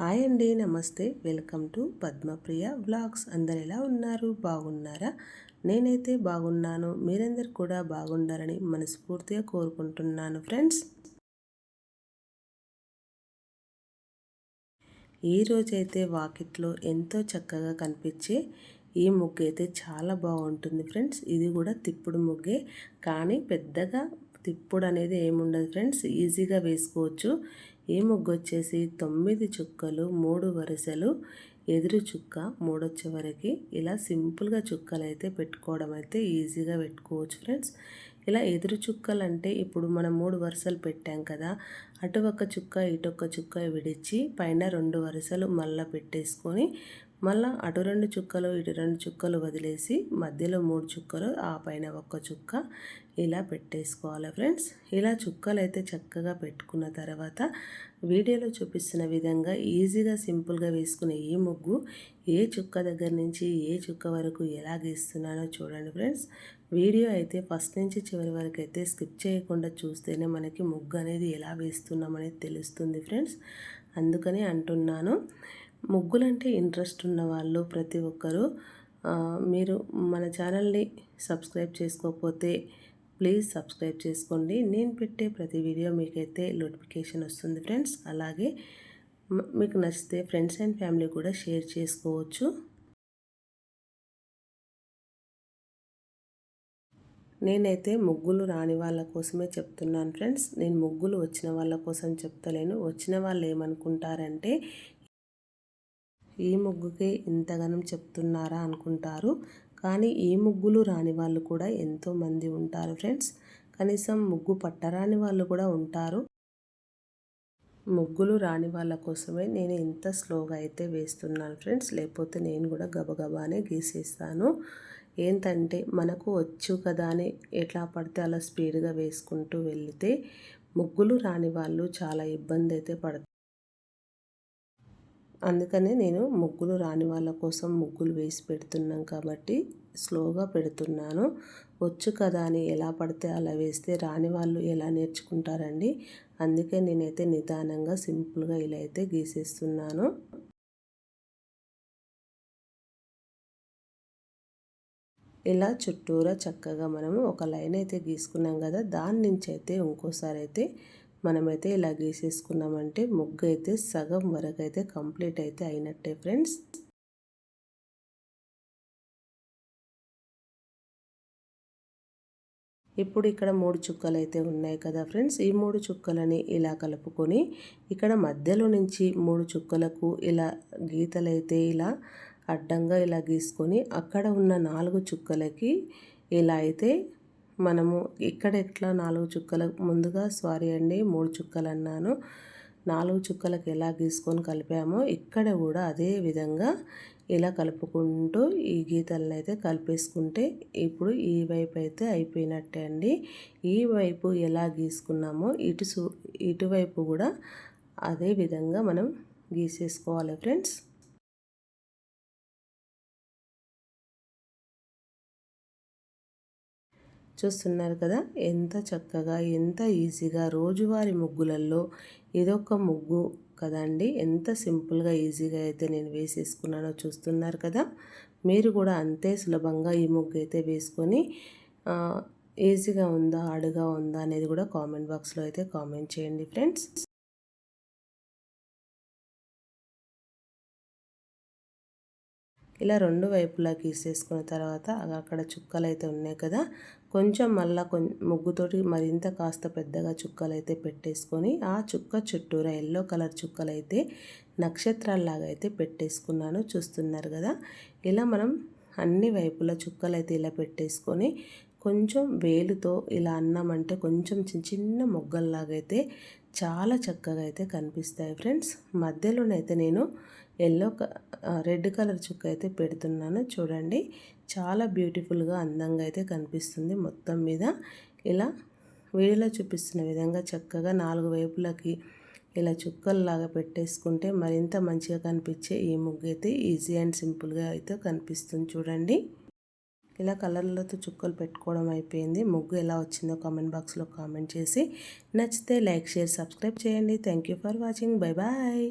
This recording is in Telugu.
హాయ్ అండి, నమస్తే. Welcome to Padmapriya vlogs. అందరు ఎలా ఉన్నారు? బాగున్నారా? నేనైతే బాగున్నాను. మీరందరు కూడా బాగుండాలని మనస్ఫూర్తిగా కోరుకుంటున్నాను ఫ్రెండ్స్. ఈరోజైతే వాకిట్లో ఎంతో చక్కగా కనిపించే ఈ ముగ్గు అయితే చాలా బాగుంటుంది ఫ్రెండ్స్. ఇది కూడా తిప్పుడు ముగ్గే, కానీ పెద్దగా తిప్పుడు అనేది ఏముండదు ఫ్రెండ్స్, ఈజీగా వేసుకోవచ్చు. ఈ ముగ్గు వచ్చేసి 9 చుక్కలు 3 వరుసలు, ఎదురు చుక్క 3 వచ్చే వరకు ఇలా సింపుల్గా చుక్కలు అయితే పెట్టుకోవడం అయితే ఈజీగా పెట్టుకోవచ్చు ఫ్రెండ్స్. ఇలా ఎదురు చుక్కలు అంటే ఇప్పుడు మనం 3 వరుసలు పెట్టాం కదా, అటు ఒక చుక్క ఇటు ఒక చుక్క విడిచి పైన 2 వరుసలు మళ్ళీ పెట్టేసుకొని మళ్ళీ అటు 2 చుక్కలు ఇటు 2 చుక్కలు వదిలేసి మధ్యలో 3 చుక్కలు, ఆ పైన ఒక్క చుక్క ఇలా పెట్టేసుకోవాలి ఫ్రెండ్స్. ఇలా చుక్కలు అయితే చక్కగా పెట్టుకున్న తర్వాత వీడియోలో చూపిస్తున్న విధంగా ఈజీగా సింపుల్గా వేసుకునే ఈ ముగ్గు ఏ చుక్క దగ్గర నుంచి ఏ చుక్క వరకు ఎలా గీస్తున్నానో చూడండి ఫ్రెండ్స్. వీడియో అయితే ఫస్ట్ నుంచి చివరి వరకు అయితే స్కిప్ చేయకుండా చూస్తేనే మనకి ముగ్గు అనేది ఎలా వేస్తున్నామనేది తెలుస్తుంది ఫ్రెండ్స్. అందుకని అంటున్నాను, ముగ్గులంటే ఇంట్రెస్ట్ ఉన్న వాళ్ళు ప్రతి ఒక్కరూ మీరు మన ఛానల్ని సబ్స్క్రైబ్ చేసుకోకపోతే ప్లీజ్ సబ్స్క్రైబ్ చేసుకోండి. నేను పెట్టే ప్రతి వీడియో మీకైతే నోటిఫికేషన్ వస్తుంది ఫ్రెండ్స్. అలాగే మీకు నచ్చితే ఫ్రెండ్స్ అండ్ ఫ్యామిలీ కూడా షేర్ చేసుకోవచ్చు. నేనైతే ముగ్గులు రాని వాళ్ళ కోసమే చెప్తున్నాను ఫ్రెండ్స్. నేను ముగ్గులు వచ్చిన వాళ్ళ కోసం చెప్తలేను. వచ్చిన వాళ్ళు ఏమనుకుంటారంటే ఈ ముగ్గుకే ఇంతగానం చెప్తున్నారా అనుకుంటారు. కానీ ఈ ముగ్గులు రాని వాళ్ళు కూడా ఎంతోమంది ఉంటారు ఫ్రెండ్స్. కనీసం ముగ్గు పట్టరాని వాళ్ళు కూడా ఉంటారు. ముగ్గులు రాని వాళ్ళ కోసమే నేను ఇంత స్లోగా అయితే వేస్తున్నాను ఫ్రెండ్స్. లేకపోతే నేను కూడా గబగబానే గీసేస్తాను. ఏంటంటే మనకు వచ్చు కదా అని ఎట్లా పడితే అలా స్పీడ్గా వేసుకుంటూ వెళితే ముగ్గులు రాని వాళ్ళు చాలా ఇబ్బంది అయితే పడతారు. అందుకనే నేను ముగ్గులు రాని వాళ్ళ కోసం ముగ్గులు వేసి పెడుతున్నాం కాబట్టి స్లోగా పెడుతున్నాను. వచ్చు కదా అని ఎలా పడితే అలా వేస్తే రాని వాళ్ళు ఎలా నేర్చుకుంటారండి. అందుకే నేనైతే నిదానంగా సింపుల్గా ఇలా అయితే గీసేస్తున్నాను. ఇలా చుట్టూరా చక్కగా మనము ఒక లైన్ అయితే గీసుకున్నాం కదా, దాని నుంచి అయితే ఇంకోసారి అయితే మనమైతే ఇలా గీసేసుకున్నామంటే ముగ్గు అయితే సగం వరకు అయితే కంప్లీట్ అయితే అయినట్టే ఫ్రెండ్స్. ఇప్పుడు ఇక్కడ 3 చుక్కలు అయితే ఉన్నాయి కదా ఫ్రెండ్స్. ఈ 3 చుక్కలని ఇలా కలుపుకొని ఇక్కడ మధ్యలో నుంచి 3 చుక్కలకు ఇలా గీతలైతే ఇలా అడ్డంగా ఇలా గీసుకొని అక్కడ ఉన్న 4 చుక్కలకి ఇలా అయితే మనము ఇక్కడ ఎట్లా 4 చుక్కలకు ముందుగా సారీ అండి 3 చుక్కలు అన్నాను, 4 చుక్కలకు ఎలా గీసుకొని కలిపామో ఇక్కడ కూడా అదే విధంగా ఇలా కలుపుకుంటూ ఈ గీతలను అయితే కలిపేసుకుంటే ఇప్పుడు ఈ వైపు అయితే అయిపోయినట్టే అండి. ఈ వైపు ఎలా గీసుకున్నామో ఇటువైపు కూడా అదే విధంగా మనం గీసేసుకోవాలి ఫ్రెండ్స్. చూస్తున్నారు కదా ఎంత చక్కగా ఎంత ఈజీగా రోజువారీ ముగ్గులలో ఇదొక ముగ్గు కదండి. ఎంత సింపుల్గా ఈజీగా అయితే నేను వేసేసుకున్నానో చూస్తున్నారు కదా. మీరు కూడా అంతే సులభంగా ఈ ముగ్గు అయితే వేసుకొని ఈజీగా ఉందా హార్డ్గా ఉందా అనేది కూడా కామెంట్ బాక్స్లో అయితే కామెంట్ చేయండి ఫ్రెండ్స్. ఇలా 2 వైపులా గీసేసుకున్న తర్వాత అక్కడ చుక్కలు అయితే ఉన్నాయి కదా, కొంచెం మళ్ళీ ముగ్గుతోటి మరింత కాస్త పెద్దగా చుక్కలు అయితే పెట్టేసుకొని ఆ చుక్క చుట్టూరా ఎల్లో కలర్ చుక్కలు అయితే నక్షత్రాల్లాగా అయితే పెట్టేసుకున్నాను. చూస్తున్నారు కదా. ఇలా మనం అన్ని వైపుల చుక్కలు అయితే ఇలా పెట్టేసుకొని కొంచెం వేలుతో ఇలా అన్నామంటే కొంచెం చిన్న చిన్న మొగ్గల్లాగా అయితే చాలా చక్కగా అయితే కనిపిస్తాయి ఫ్రెండ్స్. మధ్యలోనైతే నేను రెడ్ కలర్ చుక్క అయితే పెడుతున్నాను చూడండి. చాలా బ్యూటిఫుల్గా అందంగా అయితే కనిపిస్తుంది మొత్తం మీద. ఇలా వీడియోలో చూపిస్తున్న విధంగా చక్కగా 4 వైపులకి ఇలా చుక్కల్లాగా పెట్టేసుకుంటే మరింత మంచిగా కనిపించే ఈ ముగ్గు అయితే ఈజీ అండ్ సింపుల్గా అయితే కనిపిస్తుంది చూడండి. ఇలా కలర్లతో చుక్కలు పెట్టుకోవడం అయిపోయింది. ముగ్గు ఎలా వచ్చిందో కామెంట్ బాక్స్లో కామెంట్ చేసి నచ్చితే లైక్ షేర్ సబ్స్క్రైబ్ చేయండి. Thank you for watching. Bye bye.